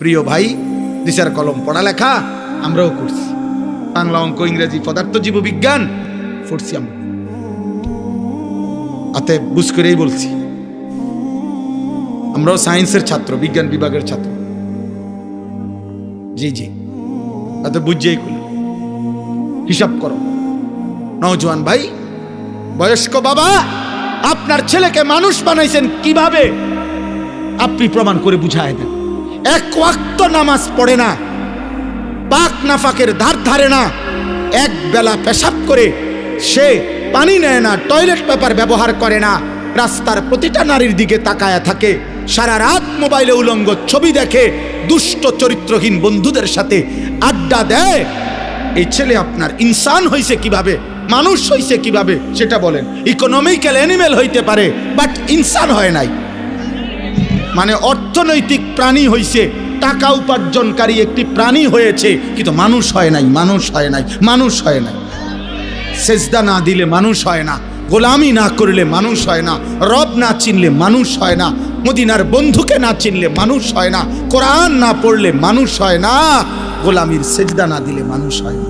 প্রিয় ভাই, 2-4 কলম পড়ালেখা আমরাও করছি, বাংলা, অঙ্ক, ইংরেজি, পদার্থ, জীববিজ্ঞান পড়ছি আমরা। আতে বুঝ করেই বলছি, আমরাও সায়েন্সের ছাত্র, বিজ্ঞান বিভাগের ছাত্র। জি জি, আতে বুঝছেই হিসাব করো। নওজোয়ান ভাই, বয়স্ক বাবা, আপনার ছেলেকে মানুষ বানাইছেন কিভাবে আপনি প্রমাণ করে বুঝায় দেন। 1 ওয়াক্ত নামাজ পড়ে না, পাক নাফাকের ধার ধারে না, 1 বেলা পেশাব করে সে পানি নেয় না, টয়লেট পেপার ব্যবহার করে না, রাস্তার প্রতিটা নারীর দিকে তাকায়া থাকে, সারা রাত মোবাইলে উলঙ্গ ছবি দেখে, দুষ্ট চরিত্রহীন বন্ধুদের সাথে আড্ডা দেয়। এই ছেলে আপনার ইনসান হইছে কিভাবে, মানুষ হইছে কিভাবে সেটা বলেন। ইকোনমিক্যাল অ্যানিমেল হইতে পারে, বাট ইনসান হয় নাই। মানে অর্থনৈতিক প্রাণী হইছে, টাকা উপার্জনকারী একটি প্রাণী হয়েছে, কিন্তু মানুষ হয় নাই, মানুষ হয় নাই, মানুষ হয় নাই। সেজদা না দিলে মানুষ হয় না, গোলামি না করলে মানুষ হয় না, রব না চিনলে মানুষ হয় না, মদিনার বন্ধুকে না চিনলে মানুষ হয় না, কোরআন না পড়লে মানুষ হয় না, গোলামির সেজদা না দিলে মানুষ হয় না।